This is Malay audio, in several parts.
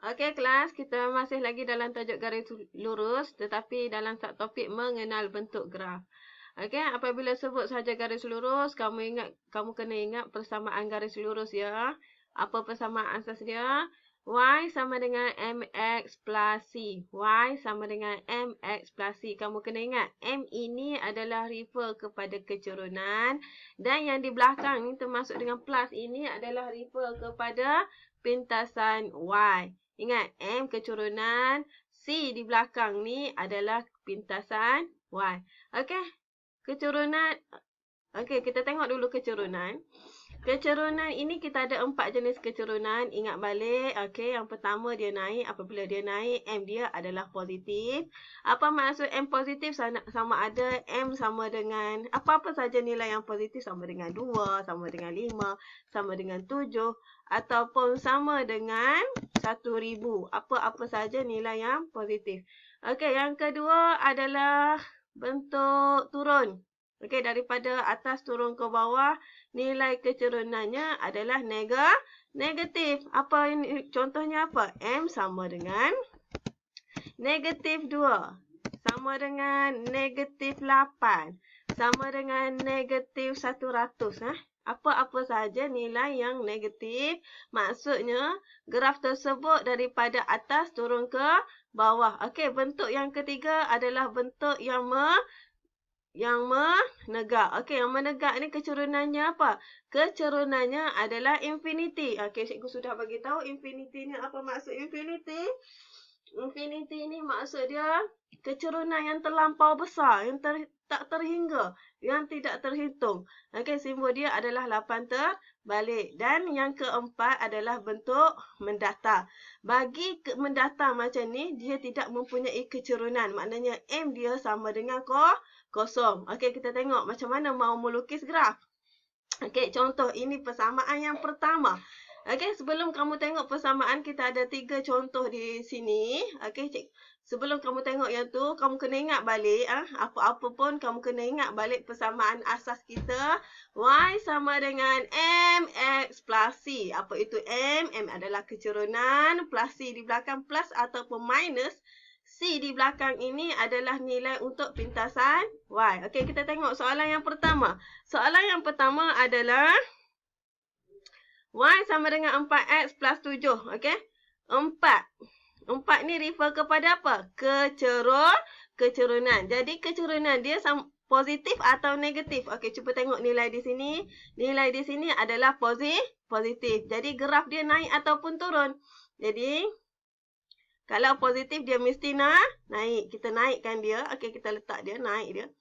Okey kelas, kita masih lagi dalam tajuk garis lurus tetapi dalam topik mengenal bentuk graf. Okey, apabila sebut saja garis lurus, kamu kena ingat persamaan garis lurus ya. Apa persamaan asas dia? Y sama dengan mx plus c. Y sama dengan mx plus c. Kamu kena ingat, M ini adalah refer kepada kecerunan dan yang di belakang ni termasuk dengan plus ini adalah refer kepada pintasan Y. Ingat, M kecerunan, C di belakang ni adalah pintasan Y. Okey, kecerunan. Okey, kita tengok dulu kecerunan. Kecerunan ini kita ada 4 jenis kecerunan. Ingat balik. Okey, yang pertama dia naik. Apabila dia naik, M dia adalah positif. Apa maksud M positif? Sama ada M sama dengan apa-apa saja nilai yang positif, sama dengan 2, sama dengan 5, sama dengan 7 ataupun sama dengan 1000. Apa-apa saja nilai yang positif. Okey, yang kedua adalah bentuk turun. Okey, daripada atas turun ke bawah, nilai kecerunannya adalah negatif. Apa ini? Contohnya apa? M sama dengan negatif 2. Sama dengan negatif 8. Sama dengan negatif 100. Apa-apa saja nilai yang negatif. Maksudnya, graf tersebut daripada atas turun ke bawah. Okey, bentuk yang ketiga adalah bentuk yang menegak. Okey, yang menegak ni kecerunannya apa? Kecerunannya adalah infinity. Okey, cikgu sudah bagi tahu infinity ni apa maksud infinity? Infinity ni maksud dia kecerunan yang terlampau besar, yang tak terhingga, yang tidak terhitung. Okey, simbol dia adalah 8 terbalik. Dan yang keempat adalah bentuk mendatar. Bagi mendatar macam ni, dia tidak mempunyai kecerunan. Maknanya M dia sama dengan kosong. Okey, kita tengok macam mana mau melukis graf. Okey, contoh ini persamaan yang pertama. Okey, sebelum kamu tengok persamaan, kita ada 3 contoh di sini. Okey, sebelum kamu tengok yang tu, kamu kena ingat balik. Apa-apa pun, kamu kena ingat balik persamaan asas kita. Y sama dengan mx plus c. Apa itu M? M adalah kecerunan. Plus c di belakang plus ataupun minus. C di belakang ini adalah nilai untuk pintasan Y. Okey, kita tengok soalan yang pertama. Soalan yang pertama adalah Y sama dengan 4X plus 7. Okey, 4. 4 ni refer kepada apa? Kecerunan. Jadi, kecerunan dia positif atau negatif? Okey, cuba tengok nilai di sini. Nilai di sini adalah positif. Jadi, graf dia naik ataupun turun. Jadi, kalau positif dia mesti naik. Kita naikkan dia. Okey, kita letak dia, naik dia.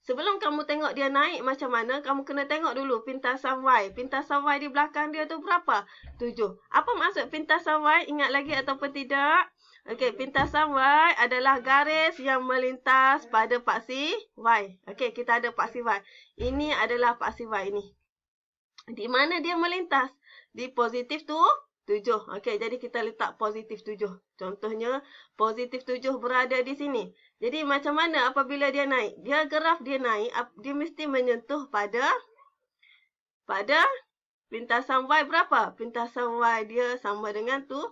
Sebelum kamu tengok dia naik macam mana, kamu kena tengok dulu pintasan Y. Pintasan Y di belakang dia tu berapa? 7. Apa maksud pintasan Y? Ingat lagi ataupun tidak? Okey, pintasan Y adalah garis yang melintas pada paksi Y. Okey, kita ada paksi Y. Ini adalah paksi Y ini. Di mana dia melintas? Di positif tu 7. Okey, jadi kita letak positif 7. Contohnya, positif 7 berada di sini. Jadi, macam mana apabila dia naik? Dia graf dia naik, dia mesti menyentuh pada pintasan Y berapa? Pintasan Y dia sama dengan 7.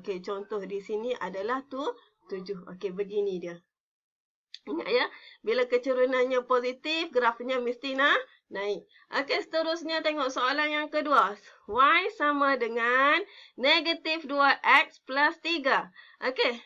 Okey, contoh di sini adalah 7. Okey, begini dia. Ingat ya, bila kecerunannya positif, grafnya mesti naik. Okey, seterusnya tengok soalan yang kedua. Y sama dengan negatif 2X plus 3. Okey,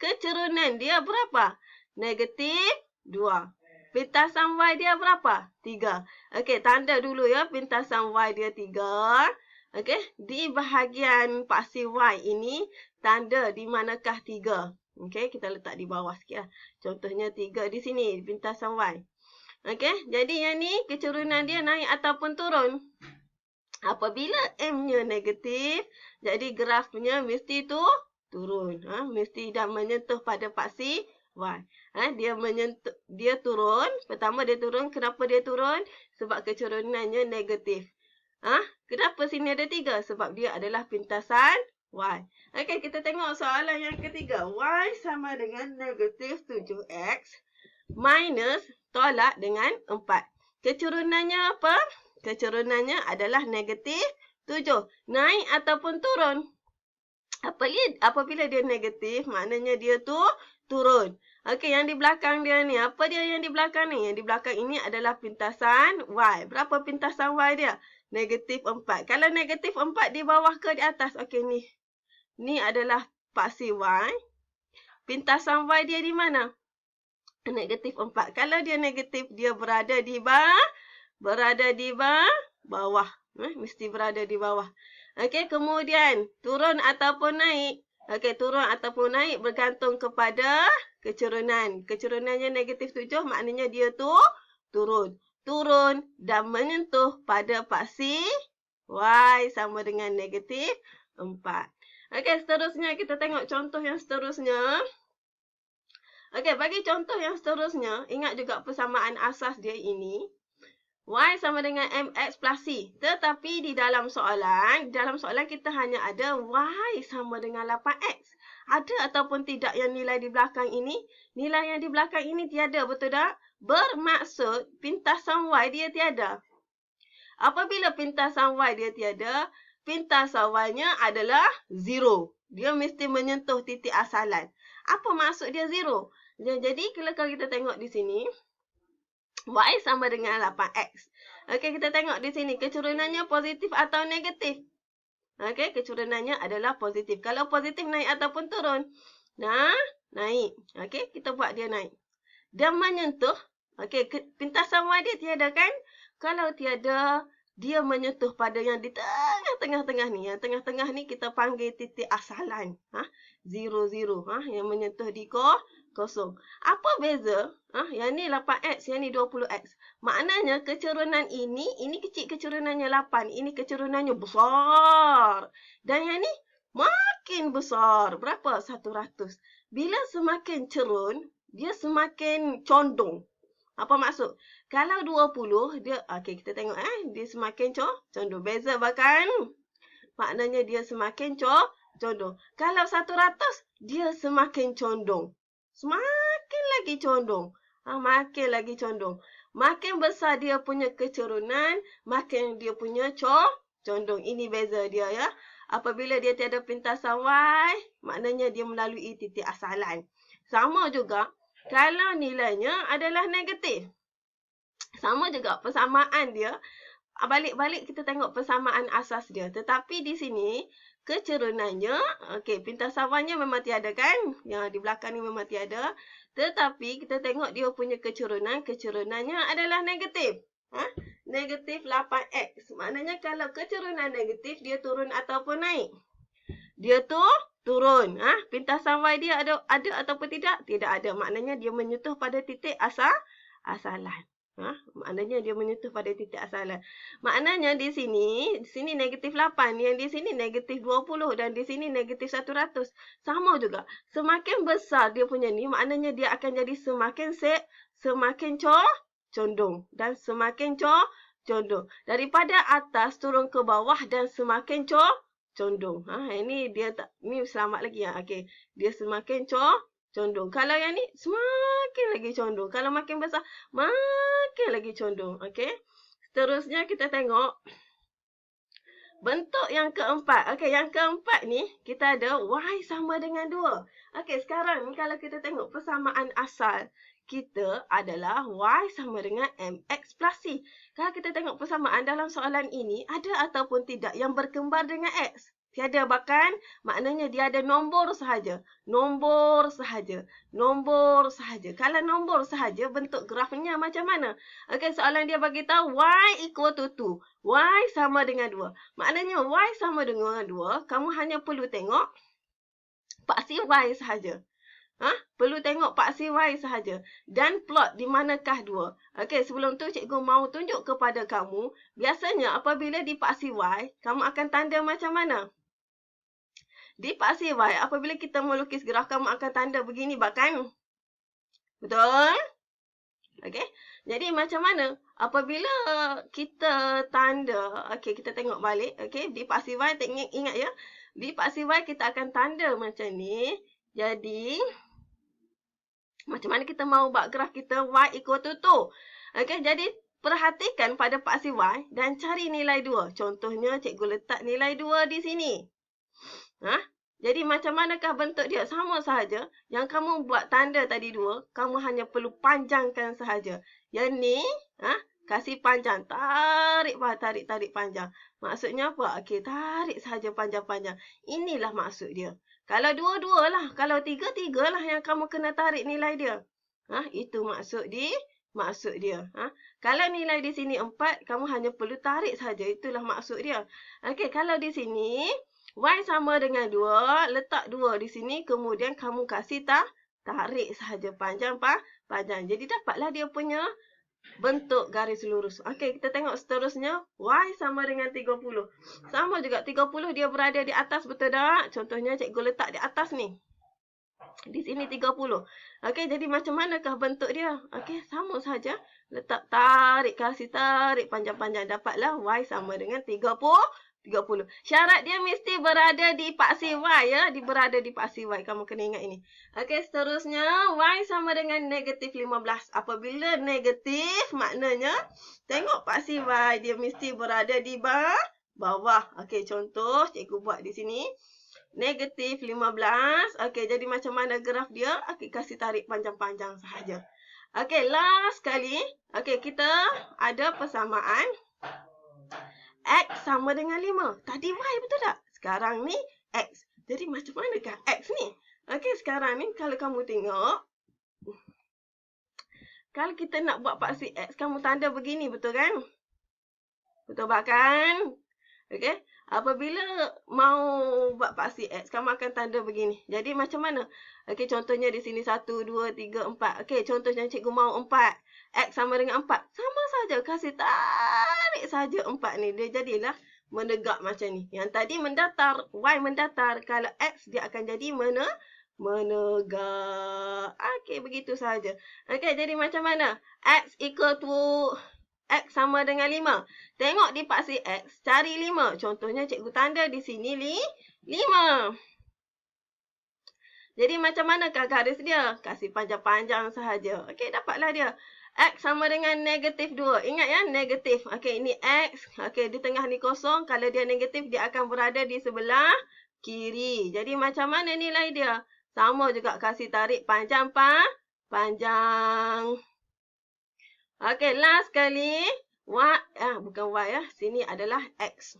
kecerunan dia berapa? Negatif 2. Pintasan Y dia berapa? 3. Okey, tanda dulu ya, pintasan Y dia 3. Okey, di bahagian paksi Y ini, tanda di manakah 3? Okey, kita letak di bawah sikit lah. Contohnya 3 di sini, pintasan Y. Okey, jadi yang ni kecerunan dia naik ataupun turun. Apabila M-nya negatif, jadi grafnya mesti turun. Mesti dah menyentuh pada paksi Y. Dia turun. Pertama dia turun. Kenapa dia turun? Sebab kecerunannya negatif. Kenapa sini ada 3? Sebab dia adalah pintasan Y. Okey, kita tengok soalan yang ketiga. Y sama dengan negatif 7X minus tolak dengan 4. Kecerunannya apa? Kecerunannya adalah negatif 7. Naik ataupun turun? Apabila dia negatif, maknanya dia tu turun. Okey, yang di belakang dia ni, apa dia yang di belakang ni? Yang di belakang ini adalah pintasan Y. Berapa pintasan Y dia? Negatif 4. Kalau negatif 4 di bawah ke di atas? Okey, ni. Ni adalah paksi Y. Pintasan Y dia di mana? Negatif 4. Kalau dia negatif, dia berada di bawah. Mesti berada di bawah. Okey, kemudian turun ataupun naik. Okey, turun ataupun naik bergantung kepada kecerunan. Kecerunannya negatif 7, maknanya dia tu turun. Turun dan menyentuh pada paksi Y sama dengan negatif 4. Okey, seterusnya kita tengok contoh yang seterusnya. Okey, bagi contoh yang seterusnya, ingat juga persamaan asas dia ini. Y sama dengan MX plus C. Tetapi di dalam soalan kita hanya ada Y sama dengan 8X. Ada ataupun tidak yang nilai di belakang ini? Nilai yang di belakang ini tiada, betul tak? Bermaksud pintasan Y dia tiada. Apabila pintasan Y dia tiada, pintasan Y-nya adalah 0. Dia mesti menyentuh titik asalan. Apa maksud dia 0? Jadi kalau kita tengok di sini, Y sama dengan 8X. Okey, kita tengok di sini. Kecurunannya positif atau negatif? Okey, kecurunannya adalah positif. Kalau positif naik ataupun turun? Nah, naik. Okey, kita buat dia naik. Dan menyentuh. Okey, pintasan Y dia tiada kan? Kalau tiada, dia menyentuh pada yang di tengah-tengah ni. Yang tengah-tengah ni kita panggil titik asalan. 0, 0. Yang menyentuh di kosong. Apa beza? Yang ni 8X, yang ni 20X. Maknanya kecerunan ini kecil kecurunannya 8. Ini kecurunannya besar. Dan yang ni makin besar. Berapa? 100. Bila semakin cerun, dia semakin condong. Apa maksud? Kalau 20, dia... Okey, kita tengok. Dia semakin condong. Beza bahkan. Maknanya dia semakin condong. Kalau 100, dia semakin condong. Semakin lagi condong. Makin lagi condong. Makin besar dia punya kecerunan, makin dia punya condong. Ini beza dia ya. Apabila dia tiada pintasan Y, maknanya dia melalui titik asalan. Sama juga kalau nilainya adalah negatif. Sama juga persamaan dia. Balik-balik kita tengok persamaan asas dia. Tetapi di sini kecerunannya, okey, pintasan Y-nya memang tiada kan? Yang di belakang ni memang tiada. Tetapi kita tengok dia punya kecurunannya adalah negatif. Negatif 8X. Maknanya kalau kecerunan negatif, dia turun ataupun naik? Dia tu turun. Pintasan Y dia ada ataupun tidak? Tidak ada. Maknanya dia menyentuh pada titik asalan. Maknanya dia menyentuh pada titik asalan. Maknanya di sini negatif 8. Yang di sini negatif 20. Dan di sini negatif 100. Sama juga. Semakin besar dia punya ni, maknanya dia akan jadi semakin condong. Dan semakin condong. Daripada atas turun ke bawah dan semakin condong. Ini dia tak, ni selamat lagi. Okey. Dia semakin condong. Kalau yang ni semakin lagi condong. Kalau makin besar, makin lagi condong. Okey. Seterusnya kita tengok bentuk yang keempat. Okey, yang keempat ni kita ada Y sama dengan 2. Okey, sekarang ni kalau kita tengok persamaan asal kita adalah Y sama dengan MX plus C. Kalau kita tengok persamaan dalam soalan ini, ada ataupun tidak yang berkembar dengan X? Tiada, bahkan maknanya dia ada nombor sahaja. Nombor sahaja. Kalau nombor sahaja, bentuk grafnya macam mana? Okey, soalan dia bagi tahu Y equal to 2. Y sama dengan 2. Maknanya Y sama dengan 2, kamu hanya perlu tengok paksi Y sahaja. Perlu tengok paksi Y sahaja. Dan plot di manakah 2. Okey, sebelum tu cikgu mau tunjuk kepada kamu, biasanya apabila di paksi Y, kamu akan tanda macam mana? Di paksi Y, apabila kita melukis graf, kamu akan tanda begini bahkan. Betul? Okey. Jadi macam mana? Apabila kita tanda, okey, kita tengok balik. Okey, di paksi Y, ingat ya. Di paksi Y kita akan tanda macam ni. Jadi, macam mana kita mau buat graf kita Y equal to 2. Okey, jadi perhatikan pada paksi Y dan cari nilai 2. Contohnya, cikgu letak nilai 2 di sini. Jadi macam manakah bentuk dia? Sama sahaja. Yang kamu buat tanda tadi 2, kamu hanya perlu panjangkan sahaja. Yang ni, kasih panjang. Tarik panjang. Maksudnya apa? Okey, tarik sahaja panjang-panjang. Inilah maksud dia. Kalau 2 lah. Kalau 3 lah yang kamu kena tarik nilai dia. Itu maksud dia. Kalau nilai di sini 4, kamu hanya perlu tarik sahaja. Itulah maksud dia. Okey, kalau di sini Y sama dengan 2, letak 2 di sini, kemudian kamu kasih tarik sahaja panjang. Jadi dapatlah dia punya bentuk garis lurus. Okey, kita tengok seterusnya. Y sama dengan 30. Sama juga, 30 dia berada di atas, betul tak? Contohnya cikgu letak di atas ni. Di sini 30. Okey, jadi macam manakah bentuk dia? Okey, sama saja. Kasih tarik panjang-panjang. Dapatlah Y sama dengan 30. Syarat dia mesti berada di paksi Y, ya. Berada di paksi Y. Kamu kena ingat ini. Okey, seterusnya. Y sama dengan negatif 15. Apabila negatif, maknanya tengok paksi Y. Dia mesti berada di bawah. Okey, contoh cikgu buat di sini. Negatif 15. Okey, jadi macam mana graf dia? Okey, kasih tarik panjang-panjang sahaja. Okey, last sekali. Okey, kita ada persamaan. X sama dengan 5. Tadi Y, betul tak? Sekarang ni X. Jadi macam manakah X ni? Okey, sekarang ni kalau kamu tengok. Kalau kita nak buat paksi X, kamu tanda begini, betul kan? Betul kan? Okey. Apabila mau buat paksi X, kamu akan tanda begini. Jadi macam mana? Okey, contohnya di sini 1, 2, 3, 4. Okey, contohnya cikgu mau 4. X sama dengan 4. Sama saja. Kasih tarik saja 4 ni. Dia jadilah menegak macam ni. Yang tadi mendatar. Y mendatar. Kalau X, dia akan jadi menegak. Okey, begitu saja. Okey, jadi macam mana? X equal to X sama dengan 5. Tengok di paksi X, cari 5. Contohnya cikgu tanda di sini 5. Jadi macam manakah garis dia? Kasih panjang-panjang sahaja. Okey, dapatlah dia. X sama dengan negatif 2. Ingat ya, negatif. Okey, ini X. Okey, di tengah ni kosong. Kalau dia negatif, dia akan berada di sebelah kiri. Jadi macam mana nilai dia? Sama juga, kasih tarik panjang. Okey, last sekali. Bukan Y ya. Sini adalah X.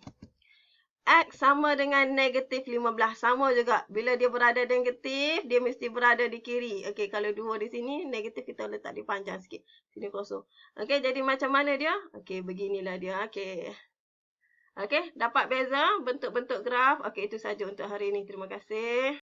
X sama dengan negatif 15. Sama juga. Bila dia berada negatif, dia mesti berada di kiri. Okey, kalau 2 di sini, negatif kita letak di panjang sikit. Sini kosong. Okey, jadi macam mana dia? Okey, beginilah dia. Okey. Okey, dapat beza bentuk-bentuk graf. Okey, itu saja untuk hari ini. Terima kasih.